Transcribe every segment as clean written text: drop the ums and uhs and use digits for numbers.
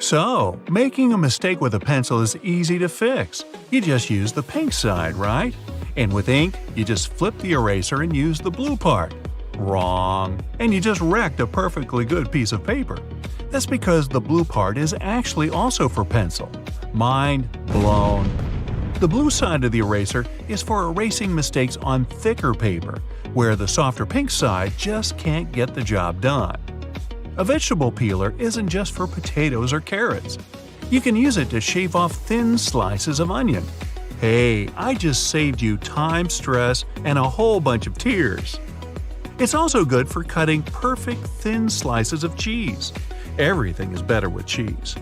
So, making a mistake with a pencil is easy to fix. You just use the pink side, right? And with ink, you just flip the eraser and use the blue part. Wrong. And you just wrecked a perfectly good piece of paper. That's because the blue part is actually also for pencil. Mind blown. The blue side of the eraser is for erasing mistakes on thicker paper, where the softer pink side just can't get the job done. A vegetable peeler isn't just for potatoes or carrots. You can use it to shave off thin slices of onion. Hey, I just saved you time, stress, and a whole bunch of tears. It's also good for cutting perfect thin slices of cheese. Everything is better with cheese.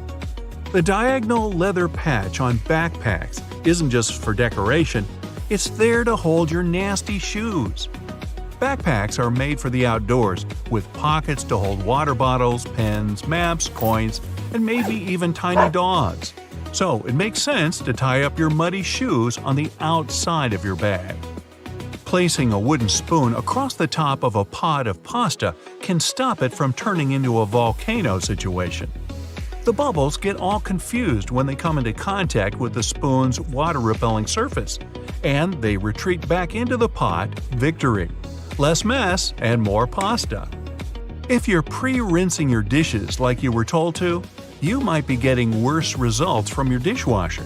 The diagonal leather patch on backpacks isn't just for decoration, it's there to hold your nasty shoes. Backpacks are made for the outdoors, with pockets to hold water bottles, pens, maps, coins, and maybe even tiny dogs. So it makes sense to tie up your muddy shoes on the outside of your bag. Placing a wooden spoon across the top of a pot of pasta can stop it from turning into a volcano situation. The bubbles get all confused when they come into contact with the spoon's water-repelling surface, and they retreat back into the pot. Victory! Less mess and more pasta. If you're pre-rinsing your dishes like you were told to, you might be getting worse results from your dishwasher.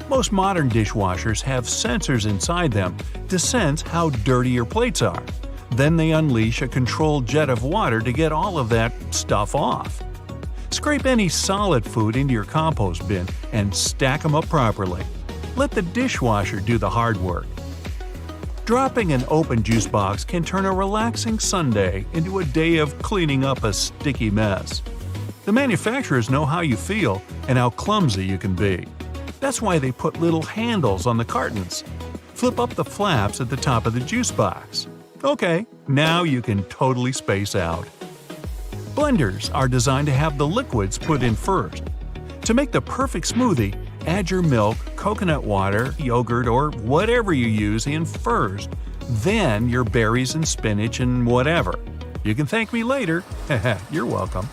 Most modern dishwashers have sensors inside them to sense how dirty your plates are. Then they unleash a controlled jet of water to get all of that stuff off. Scrape any solid food into your compost bin and stack them up properly. Let the dishwasher do the hard work. Dropping an open juice box can turn a relaxing Sunday into a day of cleaning up a sticky mess. The manufacturers know how you feel and how clumsy you can be. That's why they put little handles on the cartons. Flip up the flaps at the top of the juice box. Okay, now you can totally space out. Blenders are designed to have the liquids put in first. To make the perfect smoothie, add your milk, coconut water, yogurt, or whatever you use in first, then your berries and spinach and whatever. You can thank me later. You're welcome.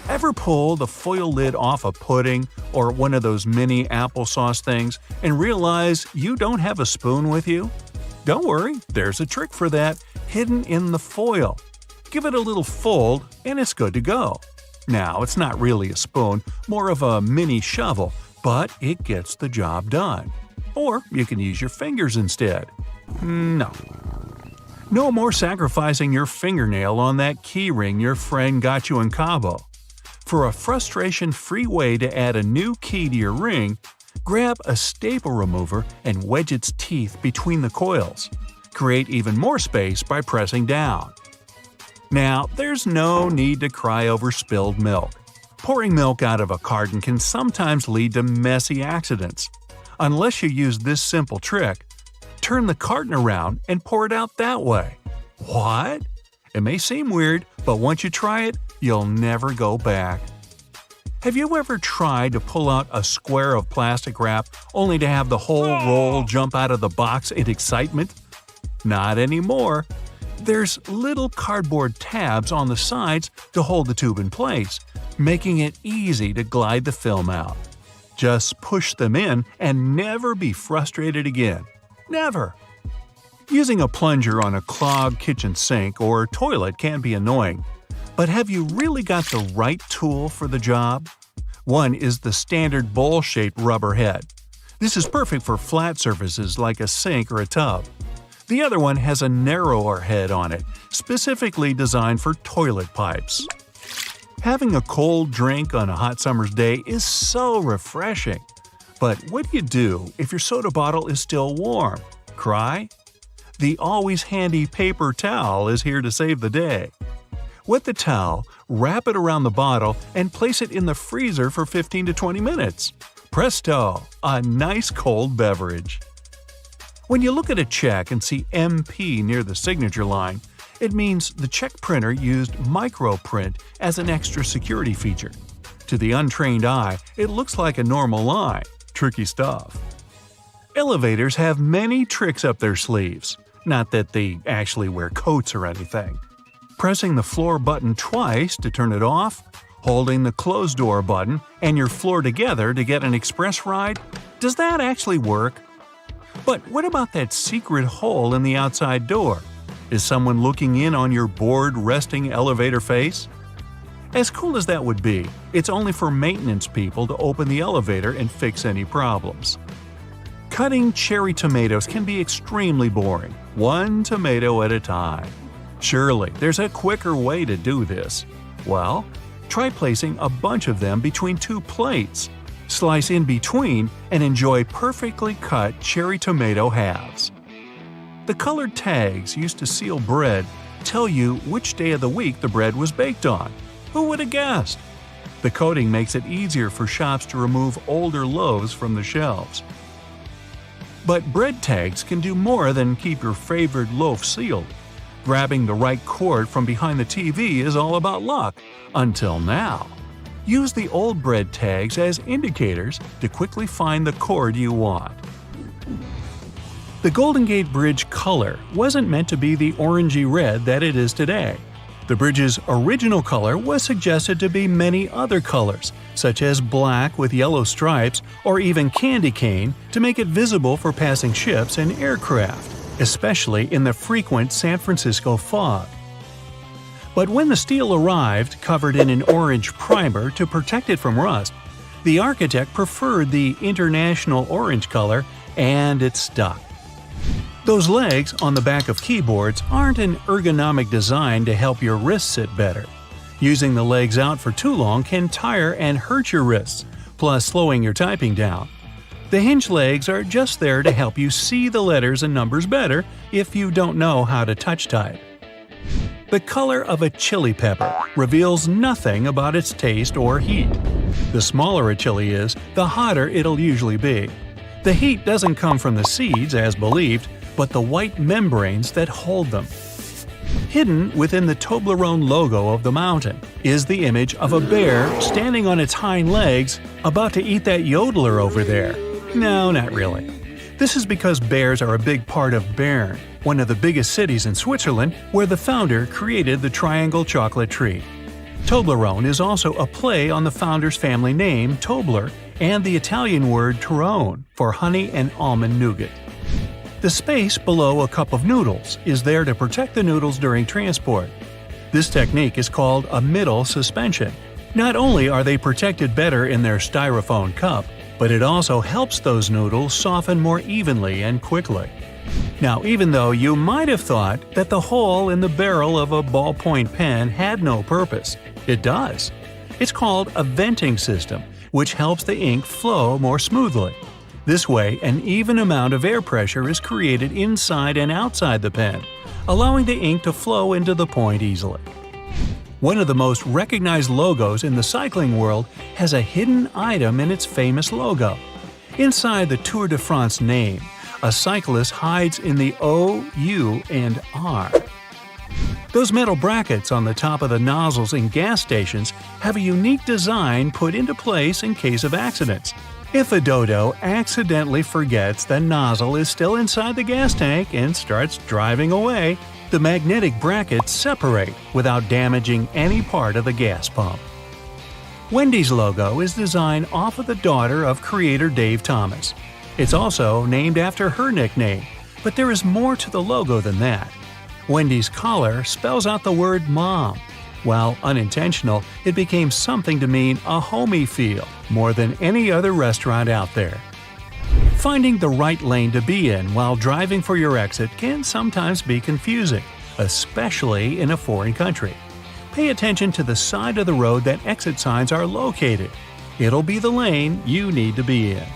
Ever pull the foil lid off a pudding or one of those mini applesauce things and realize you don't have a spoon with you? Don't worry, there's a trick for that, hidden in the foil. Give it a little fold and it's good to go. Now, it's not really a spoon, more of a mini shovel, but it gets the job done. Or you can use your fingers instead. No. No more sacrificing your fingernail on that keyring your friend got you in Cabo. For a frustration-free way to add a new key to your ring, grab a staple remover and wedge its teeth between the coils. Create even more space by pressing down. Now, there's no need to cry over spilled milk. Pouring milk out of a carton can sometimes lead to messy accidents. Unless you use this simple trick, turn the carton around and pour it out that way. What? It may seem weird, but once you try it, you'll never go back. Have you ever tried to pull out a square of plastic wrap only to have the whole roll jump out of the box in excitement? Not anymore. There's little cardboard tabs on the sides to hold the tube in place, making it easy to glide the film out. Just push them in and never be frustrated again. Never! Using a plunger on a clogged kitchen sink or toilet can be annoying. But have you really got the right tool for the job? One is the standard bowl-shaped rubber head. This is perfect for flat surfaces like a sink or a tub. The other one has a narrower head on it, specifically designed for toilet pipes. Having a cold drink on a hot summer's day is so refreshing. But what do you do if your soda bottle is still warm? Cry? The always handy paper towel is here to save the day. Wet the towel, wrap it around the bottle, and place it in the freezer for 15 to 20 minutes. Presto! A nice cold beverage. When you look at a check and see MP near the signature line, it means the check printer used microprint as an extra security feature. To the untrained eye, it looks like a normal line. Tricky stuff. Elevators have many tricks up their sleeves. Not that they actually wear coats or anything. Pressing the floor button twice to turn it off, Holding the closed door button and your floor together to get an express ride? Does that actually work? But what about that secret hole in the outside door? Is someone looking in on your bored, resting elevator face? As cool as that would be, it's only for maintenance people to open the elevator and fix any problems. Cutting cherry tomatoes can be extremely boring, one tomato at a time. Surely, there's a quicker way to do this. Well, try placing a bunch of them between two plates. Slice in between and enjoy perfectly cut cherry tomato halves. The colored tags used to seal bread tell you which day of the week the bread was baked on. Who would have guessed? The coating makes it easier for shops to remove older loaves from the shelves. But bread tags can do more than keep your favorite loaf sealed. Grabbing the right cord from behind the TV is all about luck, until now. Use the old bread tags as indicators to quickly find the cord you want. The Golden Gate Bridge color wasn't meant to be the orangey red that it is today. The bridge's original color was suggested to be many other colors, such as black with yellow stripes or even candy cane to make it visible for passing ships and aircraft, especially in the frequent San Francisco fog. But when the steel arrived covered in an orange primer to protect it from rust, the architect preferred the international orange color, and it stuck. Those legs on the back of keyboards aren't an ergonomic design to help your wrists sit better. Using the legs out for too long can tire and hurt your wrists, plus slowing your typing down. The hinge legs are just there to help you see the letters and numbers better if you don't know how to touch type. The color of a chili pepper reveals nothing about its taste or heat. The smaller a chili is, the hotter it'll usually be. The heat doesn't come from the seeds, as believed, but the white membranes that hold them. Hidden within the Toblerone logo of the mountain is the image of a bear standing on its hind legs, about to eat that yodeler over there. No, not really. This is because bears are a big part of Bern, one of the biggest cities in Switzerland, where the founder created the triangle chocolate treat. Toblerone is also a play on the founder's family name, Tobler, and the Italian word Torrone for honey and almond nougat. The space below a cup of noodles is there to protect the noodles during transport. This technique is called a middle suspension. Not only are they protected better in their styrofoam cup, but it also helps those noodles soften more evenly and quickly. Now, even though you might have thought that the hole in the barrel of a ballpoint pen had no purpose, it does. It's called a venting system, which helps the ink flow more smoothly. This way, an even amount of air pressure is created inside and outside the pen, allowing the ink to flow into the point easily. One of the most recognized logos in the cycling world has a hidden item in its famous logo. Inside the Tour de France name, a cyclist hides in the O, U, and R. Those metal brackets on the top of the nozzles in gas stations have a unique design put into place in case of accidents. If a dodo accidentally forgets the nozzle is still inside the gas tank and starts driving away, the magnetic brackets separate without damaging any part of the gas pump. Wendy's logo is designed off of the daughter of creator Dave Thomas. It's also named after her nickname, but there is more to the logo than that. Wendy's collar spells out the word mom. While unintentional, it became something to mean a homey feel more than any other restaurant out there. Finding the right lane to be in while driving for your exit can sometimes be confusing, especially in a foreign country. Pay attention to the side of the road that exit signs are located. It'll be the lane you need to be in.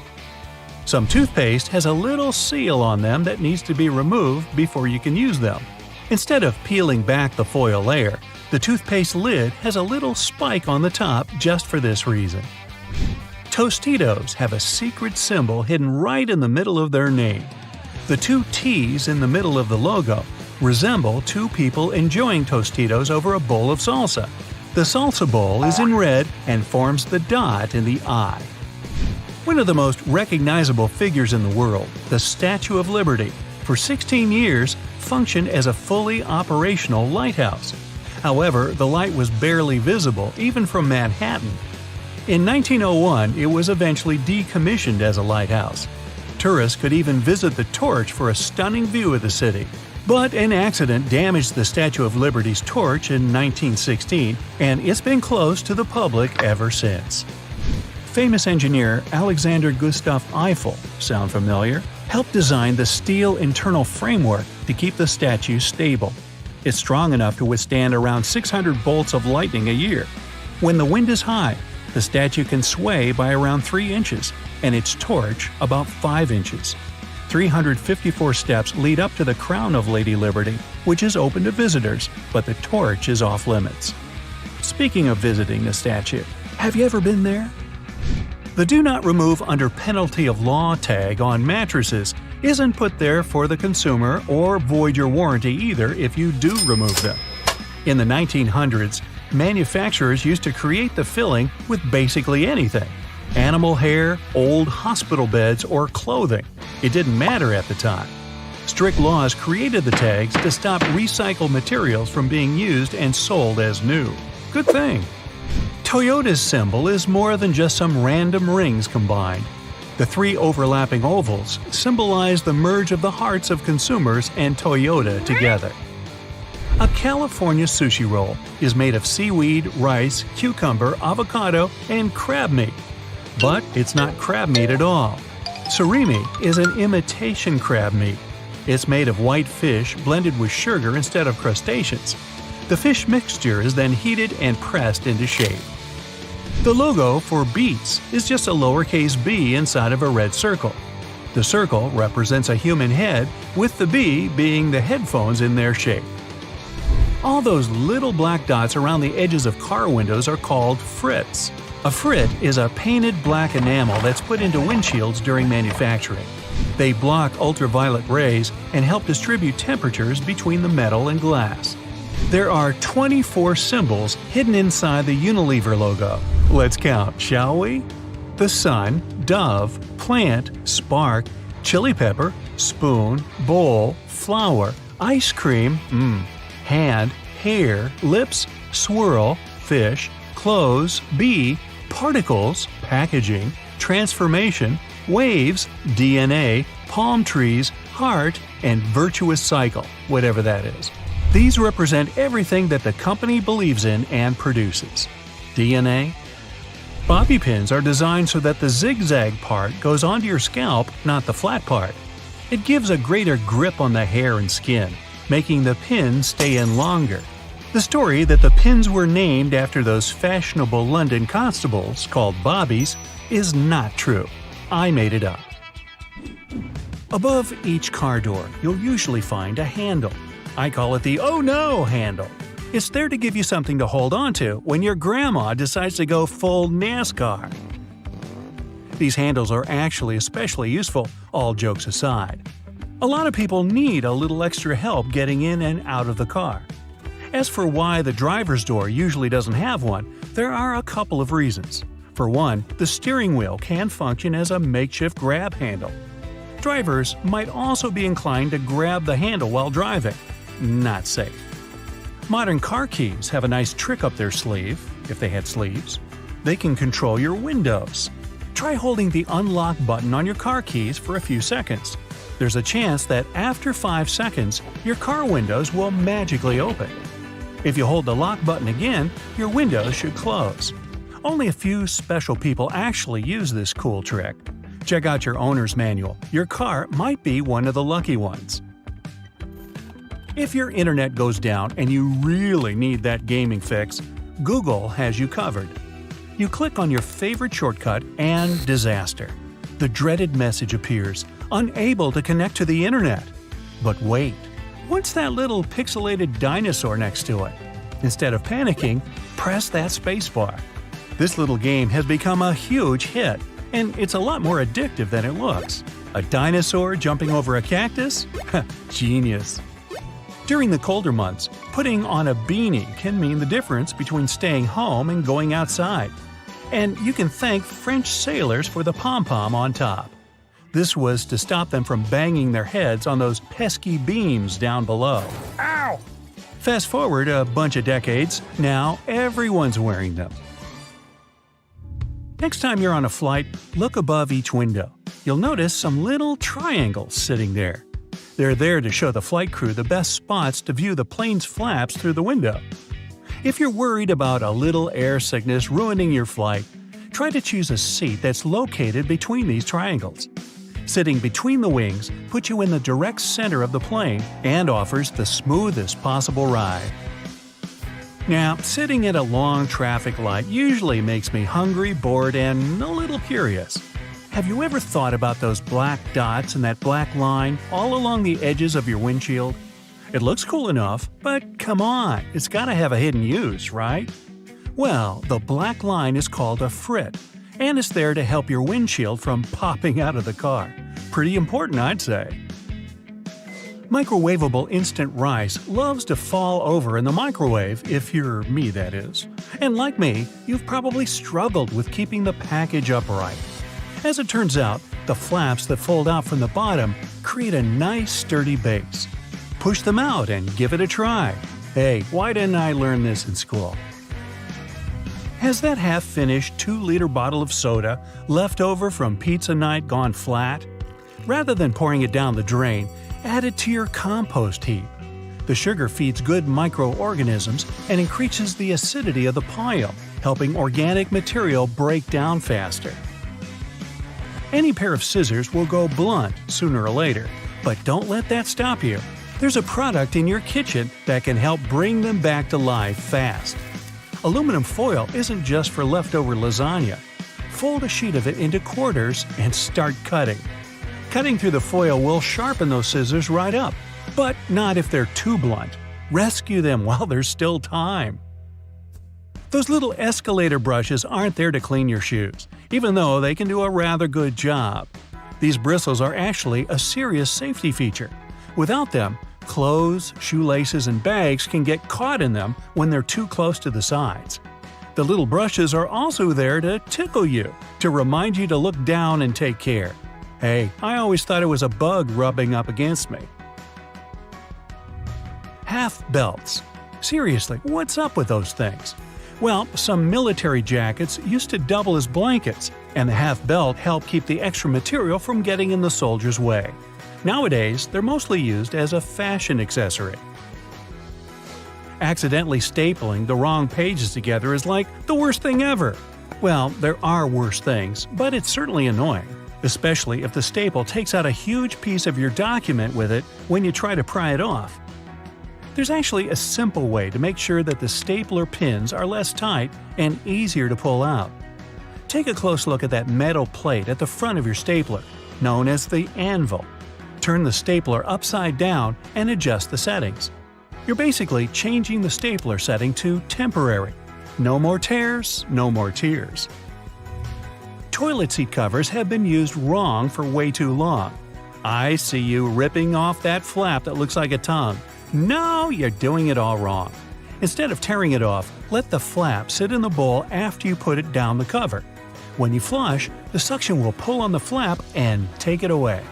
Some toothpaste has a little seal on them that needs to be removed before you can use them. Instead of peeling back the foil layer, the toothpaste lid has a little spike on the top just for this reason. Tostitos have a secret symbol hidden right in the middle of their name. The two T's in the middle of the logo resemble two people enjoying Tostitos over a bowl of salsa. The salsa bowl is in red and forms the dot in the eye. One of the most recognizable figures in the world, the Statue of Liberty, for 16 years functioned as a fully operational lighthouse. However, the light was barely visible even from Manhattan. In 1901, it was eventually decommissioned as a lighthouse. Tourists could even visit the torch for a stunning view of the city. But an accident damaged the Statue of Liberty's torch in 1916, and it's been closed to the public ever since. Famous engineer Alexander Gustav Eiffel, sound familiar? Helped design the steel internal framework to keep the statue stable. It's strong enough to withstand around 600 bolts of lightning a year. When the wind is high, the statue can sway by around 3 inches, and its torch about 5 inches. 354 steps lead up to the crown of Lady Liberty, which is open to visitors, but the torch is off limits. Speaking of visiting the statue, have you ever been there? The Do Not Remove under penalty of law tag on mattresses isn't put there for the consumer or void your warranty either if you do remove them. In the 1900s, manufacturers used to create the filling with basically anything. Animal hair, old hospital beds, or clothing. It didn't matter at the time. Strict laws created the tags to stop recycled materials from being used and sold as new. Good thing. Toyota's symbol is more than just some random rings combined. The 3 overlapping ovals symbolize the merge of the hearts of consumers and Toyota together. A California sushi roll is made of seaweed, rice, cucumber, avocado, and crab meat. But it's not crab meat at all. Surimi is an imitation crab meat. It's made of white fish blended with sugar instead of crustaceans. The fish mixture is then heated and pressed into shape. The logo for Beats is just a lowercase b inside of a red circle. The circle represents a human head, with the b being the headphones in their shape. All those little black dots around the edges of car windows are called frits. A frit is a painted black enamel that's put into windshields during manufacturing. They block ultraviolet rays and help distribute temperatures between the metal and glass. There are 24 symbols hidden inside the Unilever logo. Let's count, shall we? The sun, dove, plant, spark, chili pepper, spoon, bowl, flower, ice cream, hand, hair, lips, swirl, fish, clothes, bee, particles, packaging, transformation, waves, DNA, palm trees, heart, and virtuous cycle, whatever that is. These represent everything that the company believes in and produces. DNA? Bobby pins are designed so that the zigzag part goes onto your scalp, not the flat part. It gives a greater grip on the hair and skin, making the pin stay in longer. The story that the pins were named after those fashionable London constables called bobbies is not true. I made it up. Above each car door, you'll usually find a handle. I call it the "oh no" handle. It's there to give you something to hold on to when your grandma decides to go full NASCAR. These handles are actually especially useful, all jokes aside. A lot of people need a little extra help getting in and out of the car. As for why the driver's door usually doesn't have one, there are a couple of reasons. For one, the steering wheel can function as a makeshift grab handle. Drivers might also be inclined to grab the handle while driving. Not safe. Modern car keys have a nice trick up their sleeve, if they had sleeves. They can control your windows. Try holding the unlock button on your car keys for a few seconds. There's a chance that after 5 seconds, your car windows will magically open. If you hold the lock button again, your windows should close. Only a few special people actually use this cool trick. Check out your owner's manual. Your car might be one of the lucky ones. If your internet goes down and you really need that gaming fix, Google has you covered. You click on your favorite shortcut and disaster. The dreaded message appears, unable to connect to the internet. But wait, what's that little pixelated dinosaur next to it? Instead of panicking, press that spacebar. This little game has become a huge hit, and it's a lot more addictive than it looks. A dinosaur jumping over a cactus? Genius. During the colder months, putting on a beanie can mean the difference between staying home and going outside. And you can thank French sailors for the pom-pom on top. This was to stop them from banging their heads on those pesky beams down below. Ow! Fast forward a bunch of decades, now everyone's wearing them. Next time you're on a flight, look above each window. You'll notice some little triangles sitting there. They're there to show the flight crew the best spots to view the plane's flaps through the window. If you're worried about a little air sickness ruining your flight, try to choose a seat that's located between these triangles. Sitting between the wings puts you in the direct center of the plane and offers the smoothest possible ride. Now, sitting at a long traffic light usually makes me hungry, bored, and a little curious. Have you ever thought about those black dots and that black line all along the edges of your windshield? It looks cool enough, but come on, it's gotta have a hidden use, right? Well, the black line is called a frit, and it's there to help your windshield from popping out of the car. Pretty important, I'd say. Microwavable instant rice loves to fall over in the microwave, if you're me, that is. And like me, you've probably struggled with keeping the package upright. As it turns out, the flaps that fold out from the bottom create a nice sturdy base. Push them out and give it a try. Hey, why didn't I learn this in school? Has that half-finished 2-liter bottle of soda left over from pizza night gone flat? Rather than pouring it down the drain, add it to your compost heap. The sugar feeds good microorganisms and increases the acidity of the pile, helping organic material break down faster. Any pair of scissors will go blunt sooner or later, but don't let that stop you. There's a product in your kitchen that can help bring them back to life fast. Aluminum foil isn't just for leftover lasagna. Fold a sheet of it into quarters and start cutting. Cutting through the foil will sharpen those scissors right up, but not if they're too blunt. Rescue them while there's still time. Those little escalator brushes aren't there to clean your shoes, even though they can do a rather good job. These bristles are actually a serious safety feature. Without them, clothes, shoelaces, and bags can get caught in them when they're too close to the sides. The little brushes are also there to tickle you, to remind you to look down and take care. Hey, I always thought it was a bug rubbing up against me. Half belts. Seriously, what's up with those things? Well, some military jackets used to double as blankets, and the half belt helped keep the extra material from getting in the soldier's way. Nowadays, they're mostly used as a fashion accessory. Accidentally stapling the wrong pages together is like the worst thing ever. Well, there are worse things, but it's certainly annoying, especially if the staple takes out a huge piece of your document with it when you try to pry it off. There's actually a simple way to make sure that the stapler pins are less tight and easier to pull out. Take a close look at that metal plate at the front of your stapler, known as the anvil. Turn the stapler upside down and adjust the settings. You're basically changing the stapler setting to temporary. No more tears, no more tears. Toilet seat covers have been used wrong for way too long. I see you ripping off that flap that looks like a tongue. No, you're doing it all wrong. Instead of tearing it off, let the flap sit in the bowl after you put it down the cover. When you flush, the suction will pull on the flap and take it away.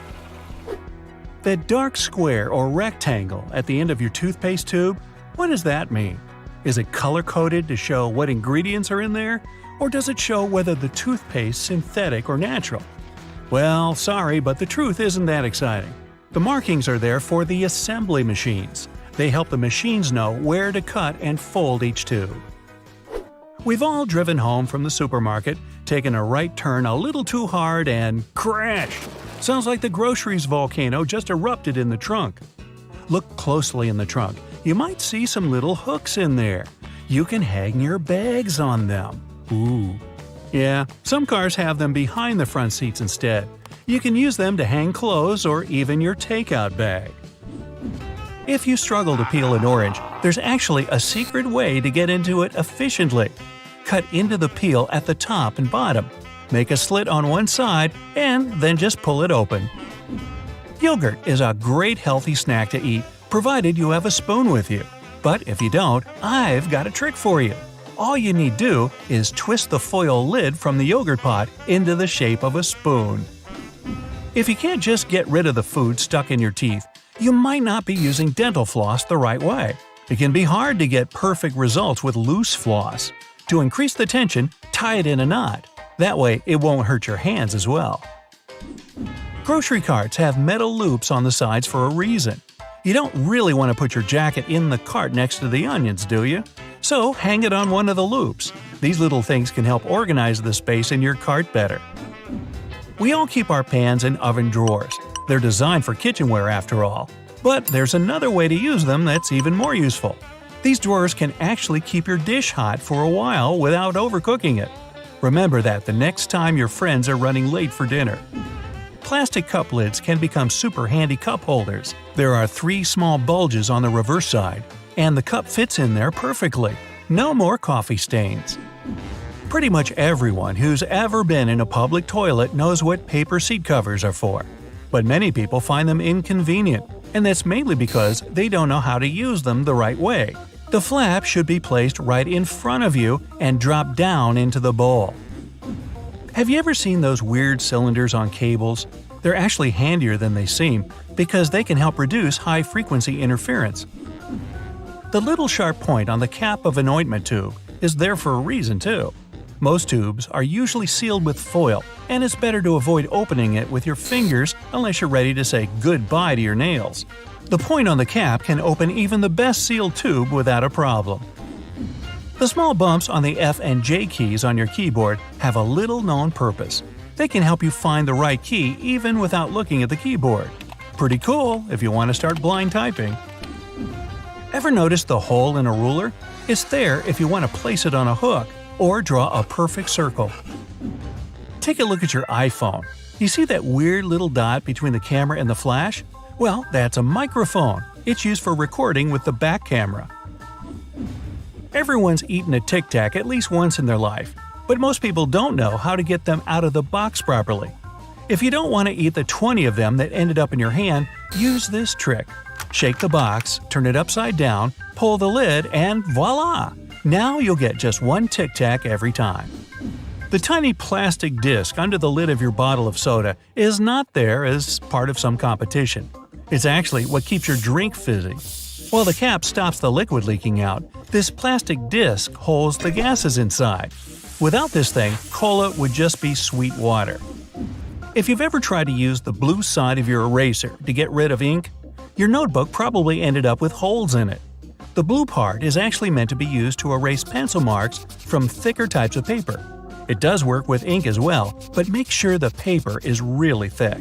That dark square or rectangle at the end of your toothpaste tube, what does that mean? Is it color-coded to show what ingredients are in there? Or does it show whether the toothpaste is synthetic or natural? Well, sorry, but the truth isn't that exciting. The markings are there for the assembly machines. They help the machines know where to cut and fold each tube. We've all driven home from the supermarket, taken a right turn a little too hard, and crash! Sounds like the groceries volcano just erupted in the trunk. Look closely in the trunk. You might see some little hooks in there. You can hang your bags on them. Ooh. Yeah, some cars have them behind the front seats instead. You can use them to hang clothes or even your takeout bag. If you struggle to peel an orange, there's actually a secret way to get into it efficiently. Cut into the peel at the top and bottom. Make a slit on one side and then just pull it open. Yogurt is a great healthy snack to eat, provided you have a spoon with you. But if you don't, I've got a trick for you. All you need do is twist the foil lid from the yogurt pot into the shape of a spoon. If you can't just get rid of the food stuck in your teeth, you might not be using dental floss the right way. It can be hard to get perfect results with loose floss. To increase the tension, tie it in a knot. That way, it won't hurt your hands as well. Grocery carts have metal loops on the sides for a reason. You don't really want to put your jacket in the cart next to the onions, do you? So hang it on one of the loops. These little things can help organize the space in your cart better. We all keep our pans in oven drawers. They're designed for kitchenware after all. But there's another way to use them that's even more useful. These drawers can actually keep your dish hot for a while without overcooking it. Remember that the next time your friends are running late for dinner. Plastic cup lids can become super handy cup holders. There are 3 small bulges on the reverse side, and the cup fits in there perfectly. No more coffee stains. Pretty much everyone who's ever been in a public toilet knows what paper seat covers are for. But many people find them inconvenient, and that's mainly because they don't know how to use them the right way. The flap should be placed right in front of you and drop down into the bowl. Have you ever seen those weird cylinders on cables? They're actually handier than they seem because they can help reduce high-frequency interference. The little sharp point on the cap of an ointment tube is there for a reason too. Most tubes are usually sealed with foil, and it's better to avoid opening it with your fingers unless you're ready to say goodbye to your nails. The point on the cap can open even the best sealed tube without a problem. The small bumps on the F and J keys on your keyboard have a little-known purpose. They can help you find the right key even without looking at the keyboard. Pretty cool if you want to start blind typing. Ever notice the hole in a ruler? It's there if you want to place it on a hook or draw a perfect circle. Take a look at your iPhone. You see that weird little dot between the camera and the flash? Well, that's a microphone. It's used for recording with the back camera. Everyone's eaten a Tic Tac at least once in their life, but most people don't know how to get them out of the box properly. If you don't want to eat the 20 of them that ended up in your hand, use this trick. Shake the box, turn it upside down, pull the lid, and voila! Now you'll get just 1 Tic Tac every time. The tiny plastic disc under the lid of your bottle of soda is not there as part of some competition. It's actually what keeps your drink fizzy. While the cap stops the liquid leaking out, this plastic disc holds the gases inside. Without this thing, cola would just be sweet water. If you've ever tried to use the blue side of your eraser to get rid of ink, your notebook probably ended up with holes in it. The blue part is actually meant to be used to erase pencil marks from thicker types of paper. It does work with ink as well, but make sure the paper is really thick.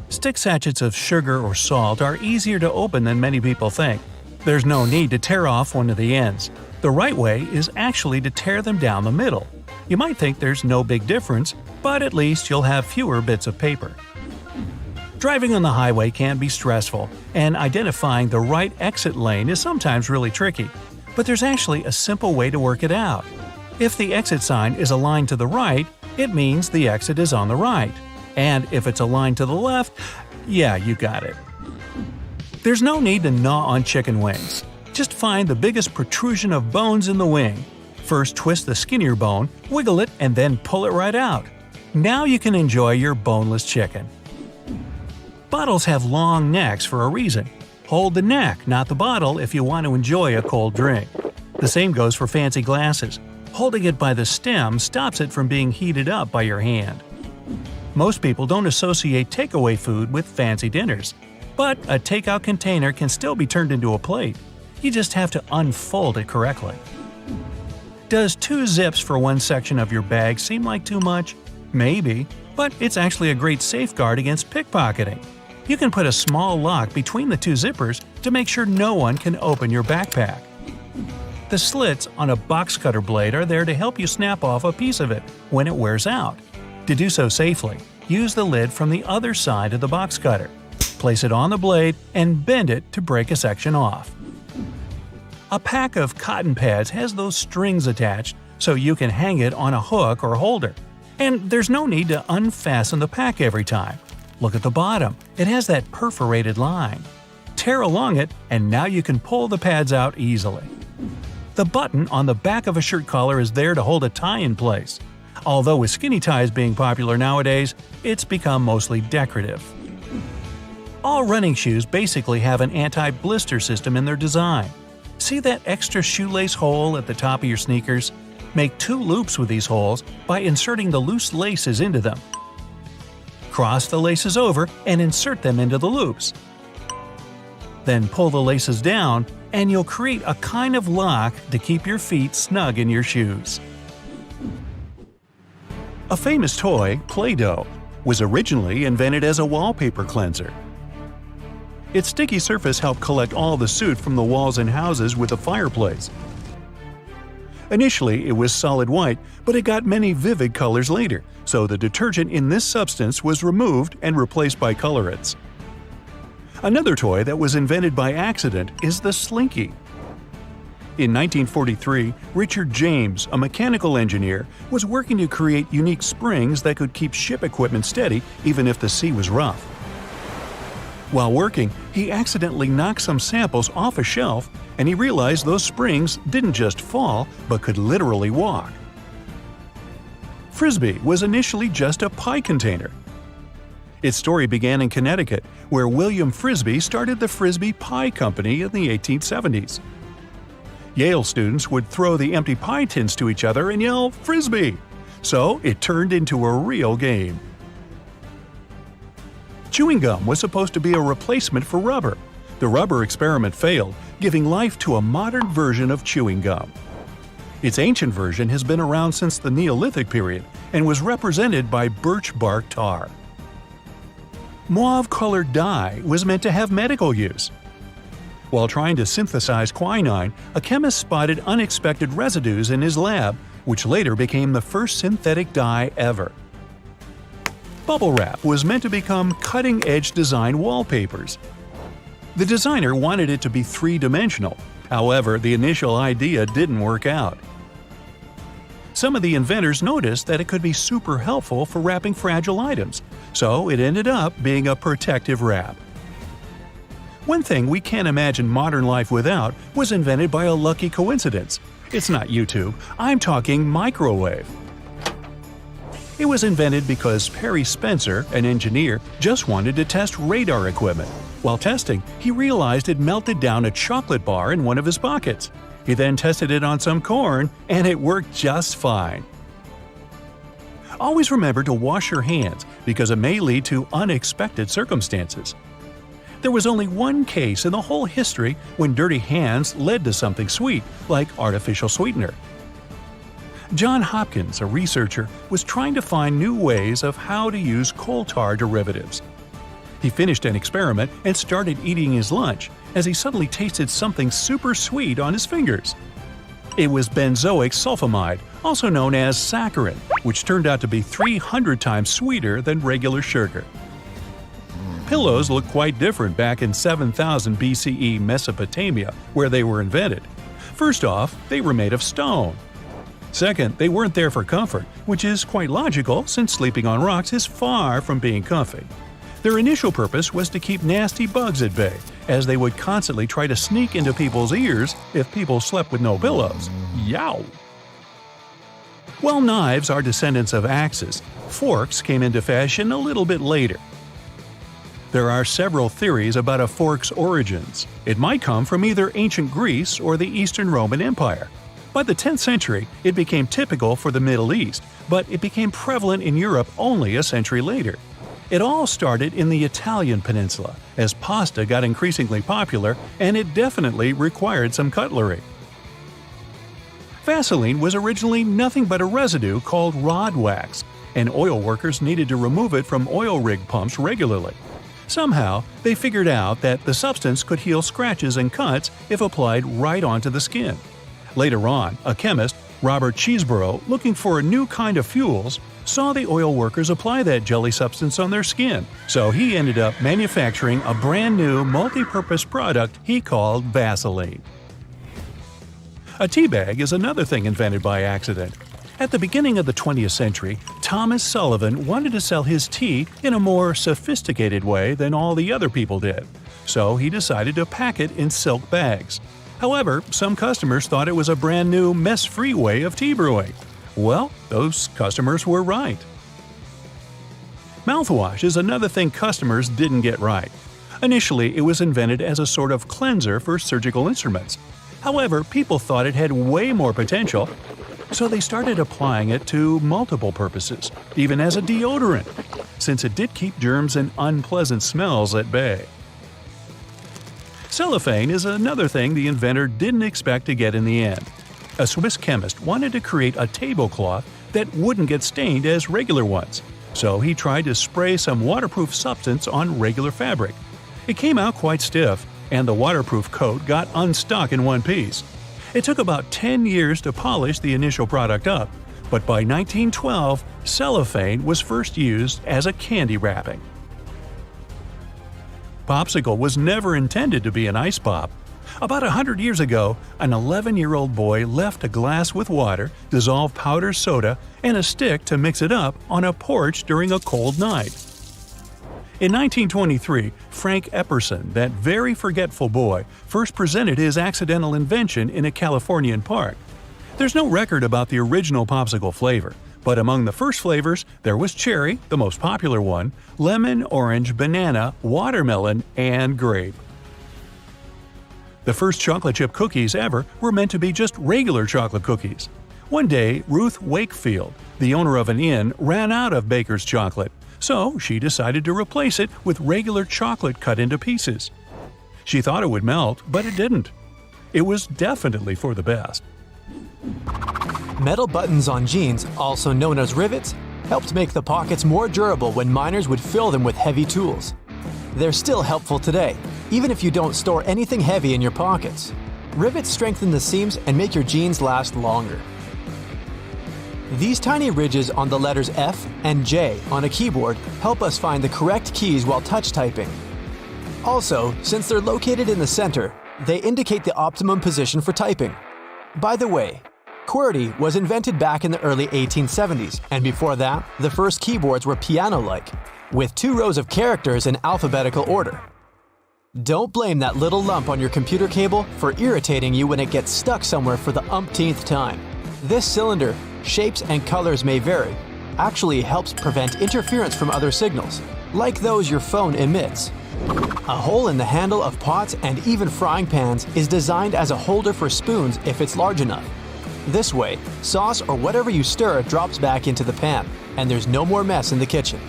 Stick sachets of sugar or salt are easier to open than many people think. There's no need to tear off one of the ends. The right way is actually to tear them down the middle. You might think there's no big difference, but at least you'll have fewer bits of paper. Driving on the highway can be stressful, and identifying the right exit lane is sometimes really tricky. But there's actually a simple way to work it out. If the exit sign is aligned to the right, it means the exit is on the right. And if it's aligned to the left, yeah, you got it. There's no need to gnaw on chicken wings. Just find the biggest protrusion of bones in the wing. First twist the skinnier bone, wiggle it, and then pull it right out. Now you can enjoy your boneless chicken. Bottles have long necks for a reason. Hold the neck, not the bottle, if you want to enjoy a cold drink. The same goes for fancy glasses. Holding it by the stem stops it from being heated up by your hand. Most people don't associate takeaway food with fancy dinners, but a takeout container can still be turned into a plate. You just have to unfold it correctly. Does 2 zips for one section of your bag seem like too much? Maybe, but it's actually a great safeguard against pickpocketing. You can put a small lock between the 2 zippers to make sure no one can open your backpack. The slits on a box cutter blade are there to help you snap off a piece of it when it wears out. To do so safely, use the lid from the other side of the box cutter. Place it on the blade and bend it to break a section off. A pack of cotton pads has those strings attached so you can hang it on a hook or holder. And there's no need to unfasten the pack every time. Look at the bottom, it has that perforated line. Tear along it and now you can pull the pads out easily. The button on the back of a shirt collar is there to hold a tie in place. Although with skinny ties being popular nowadays, it's become mostly decorative. All running shoes basically have an anti-blister system in their design. See that extra shoelace hole at the top of your sneakers? Make 2 loops with these holes by inserting the loose laces into them. Cross the laces over and insert them into the loops. Then pull the laces down, and you'll create a kind of lock to keep your feet snug in your shoes. A famous toy, Play-Doh, was originally invented as a wallpaper cleanser. Its sticky surface helped collect all the soot from the walls in houses with a fireplace. Initially, it was solid white, but it got many vivid colors later, so the detergent in this substance was removed and replaced by colorants. Another toy that was invented by accident is the Slinky. In 1943, Richard James, a mechanical engineer, was working to create unique springs that could keep ship equipment steady even if the sea was rough. While working, he accidentally knocked some samples off a shelf, and he realized those springs didn't just fall, but could literally walk. Frisbee was initially just a pie container. Its story began in Connecticut, where William Frisbee started the Frisbee Pie Company in the 1870s. Yale students would throw the empty pie tins to each other and yell, "Frisbee!" So it turned into a real game. Chewing gum was supposed to be a replacement for rubber. The rubber experiment failed, giving life to a modern version of chewing gum. Its ancient version has been around since the Neolithic period and was represented by birch bark tar. Mauve-colored dye was meant to have medical use. While trying to synthesize quinine, a chemist spotted unexpected residues in his lab, which later became the first synthetic dye ever. Bubble wrap was meant to become cutting-edge design wallpapers. The designer wanted it to be three-dimensional, however, the initial idea didn't work out. Some of the inventors noticed that it could be super helpful for wrapping fragile items, so it ended up being a protective wrap. One thing we can't imagine modern life without was invented by a lucky coincidence. It's not YouTube, I'm talking microwave. It was invented because Perry Spencer, an engineer, just wanted to test radar equipment. While testing, he realized it melted down a chocolate bar in one of his pockets. He then tested it on some corn, and it worked just fine. Always remember to wash your hands because it may lead to unexpected circumstances. There was only one case in the whole history when dirty hands led to something sweet, like artificial sweetener. John Hopkins, a researcher, was trying to find new ways of how to use coal tar derivatives. He finished an experiment and started eating his lunch as he suddenly tasted something super sweet on his fingers. It was benzoic sulfamide, also known as saccharin, which turned out to be 300 times sweeter than regular sugar. Pillows looked quite different back in 7000 BCE Mesopotamia, where they were invented. First off, they were made of stone. Second, they weren't there for comfort, which is quite logical since sleeping on rocks is far from being comfy. Their initial purpose was to keep nasty bugs at bay, as they would constantly try to sneak into people's ears if people slept with no pillows. Yow! While knives are descendants of axes, forks came into fashion a little bit later. There are several theories about a fork's origins. It might come from either ancient Greece or the Eastern Roman Empire. By the 10th century, it became typical for the Middle East, but it became prevalent in Europe only a century later. It all started in the Italian peninsula, as pasta got increasingly popular and it definitely required some cutlery. Vaseline was originally nothing but a residue called rod wax, and oil workers needed to remove it from oil rig pumps regularly. Somehow, they figured out that the substance could heal scratches and cuts if applied right onto the skin. Later on, a chemist, Robert Cheeseborough, looking for a new kind of fuels, saw the oil workers apply that jelly substance on their skin, so he ended up manufacturing a brand new multi-purpose product he called Vaseline. A tea bag is another thing invented by accident. At the beginning of the 20th century, Thomas Sullivan wanted to sell his tea in a more sophisticated way than all the other people did, so he decided to pack it in silk bags. However, some customers thought it was a brand new, mess-free way of tea brewing. Well, those customers were right. Mouthwash is another thing customers didn't get right. Initially, it was invented as a sort of cleanser for surgical instruments. However, people thought it had way more potential, so they started applying it to multiple purposes, even as a deodorant, since it did keep germs and unpleasant smells at bay. Cellophane is another thing the inventor didn't expect to get in the end. A Swiss chemist wanted to create a tablecloth that wouldn't get stained as regular ones, so he tried to spray some waterproof substance on regular fabric. It came out quite stiff, and the waterproof coat got unstuck in one piece. It took about 10 years to polish the initial product up, but by 1912, cellophane was first used as a candy wrapping. Popsicle was never intended to be an ice pop. About 100 years ago, an 11-year-old boy left a glass with water, dissolved powdered soda, and a stick to mix it up on a porch during a cold night. In 1923, Frank Epperson, that very forgetful boy, first presented his accidental invention in a Californian park. There's no record about the original popsicle flavor, but among the first flavors there was cherry, the most popular one, lemon, orange, banana, watermelon, and grape. The first chocolate chip cookies ever were meant to be just regular chocolate cookies. One day, Ruth Wakefield, the owner of an inn, ran out of Baker's chocolate, so she decided to replace it with regular chocolate cut into pieces. She thought it would melt, but it didn't. It was definitely for the best. Metal buttons on jeans, also known as rivets, helped make the pockets more durable when miners would fill them with heavy tools. They're still helpful today, even if you don't store anything heavy in your pockets. Rivets strengthen the seams and make your jeans last longer. These tiny ridges on the letters F and J on a keyboard help us find the correct keys while touch typing. Also, since they're located in the center, they indicate the optimum position for typing. By the way, QWERTY was invented back in the early 1870s, and before that, the first keyboards were piano-like, with 2 rows of characters in alphabetical order. Don't blame that little lump on your computer cable for irritating you when it gets stuck somewhere for the umpteenth time. This cylinder, shapes and colors may vary, actually helps prevent interference from other signals, like those your phone emits. A hole in the handle of pots and even frying pans is designed as a holder for spoons if it's large enough. This way, sauce or whatever you stir drops back into the pan, and there's no more mess in the kitchen.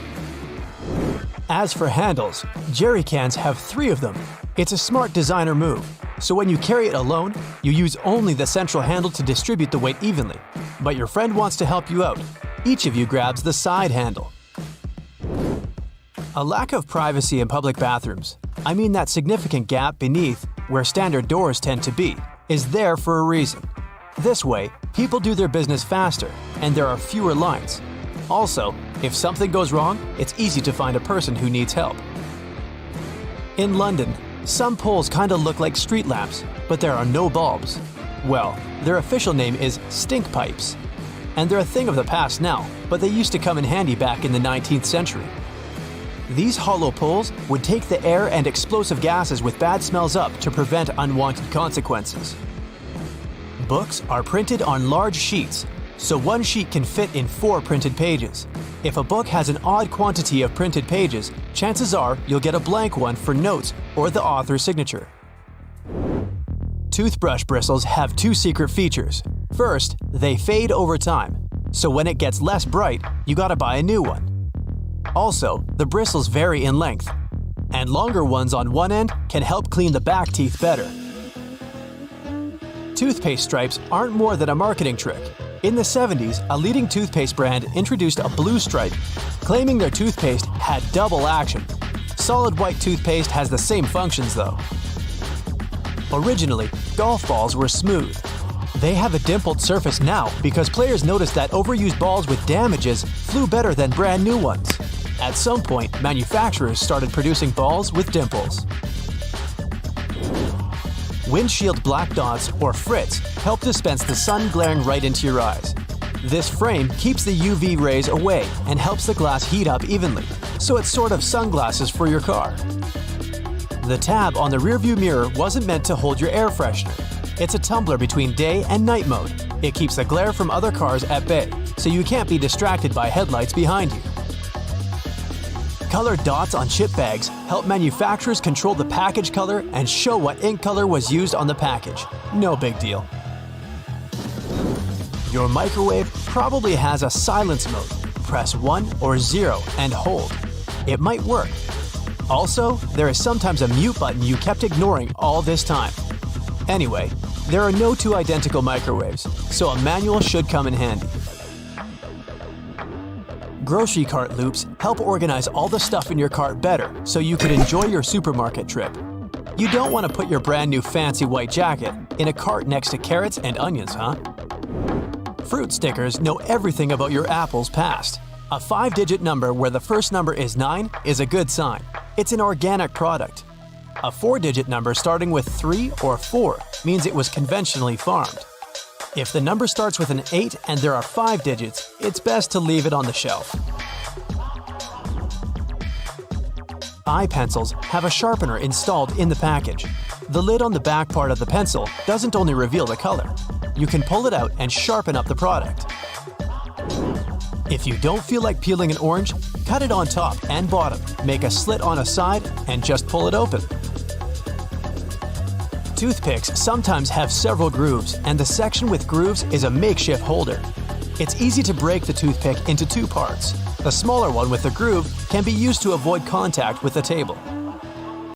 As for handles, jerry cans have 3 of them. It's a smart designer move, so when you carry it alone, you use only the central handle to distribute the weight evenly. But your friend wants to help you out. Each of you grabs the side handle. A lack of privacy in public bathrooms, I mean that significant gap beneath where standard doors tend to be, is there for a reason. This way, people do their business faster, and there are fewer lines. Also, if something goes wrong, it's easy to find a person who needs help. In London, some poles kinda look like street lamps, but there are no bulbs. Well, their official name is stink pipes. And they're a thing of the past now, but they used to come in handy back in the 19th century. These hollow poles would take the air and explosive gases with bad smells up to prevent unwanted consequences. Books are printed on large sheets, so one sheet can fit in 4 printed pages. If a book has an odd quantity of printed pages, chances are you'll get a blank one for notes or the author's signature. Toothbrush bristles have 2 secret features. First, they fade over time, so when it gets less bright, you gotta buy a new one. Also, the bristles vary in length, and longer ones on one end can help clean the back teeth better. Toothpaste stripes aren't more than a marketing trick. In the 70s, a leading toothpaste brand introduced a blue stripe, claiming their toothpaste had double action. Solid white toothpaste has the same functions though. Originally, golf balls were smooth. They have a dimpled surface now because players noticed that overused balls with damages flew better than brand new ones. At some point, manufacturers started producing balls with dimples. Windshield black dots, or frits, help dispense the sun glaring right into your eyes. This frame keeps the UV rays away and helps the glass heat up evenly, so it's sort of sunglasses for your car. The tab on the rearview mirror wasn't meant to hold your air freshener. It's a tumbler between day and night mode. It keeps the glare from other cars at bay, so you can't be distracted by headlights behind you. Colored dots on chip bags help manufacturers control the package color and show what ink color was used on the package. No big deal. Your microwave probably has a silence mode. Press 1 or 0 and hold. It might work. Also, there is sometimes a mute button you kept ignoring all this time. Anyway, there are no two identical microwaves, so a manual should come in handy. Grocery cart loops help organize all the stuff in your cart better so you could enjoy your supermarket trip. You don't want to put your brand new fancy white jacket in a cart next to carrots and onions, huh? Fruit stickers know everything about your apple's past. A 5-digit number where the first number is 9 is a good sign. It's an organic product. A 4-digit number starting with 3 or 4 means it was conventionally farmed. If the number starts with an 8 and there are 5 digits, it's best to leave it on the shelf. iPencils have a sharpener installed in the package. The lid on the back part of the pencil doesn't only reveal the color. You can pull it out and sharpen up the product. If you don't feel like peeling an orange, cut it on top and bottom, make a slit on a side, and just pull it open. Toothpicks sometimes have several grooves, and the section with grooves is a makeshift holder. It's easy to break the toothpick into 2 parts. The smaller one with the groove can be used to avoid contact with the table.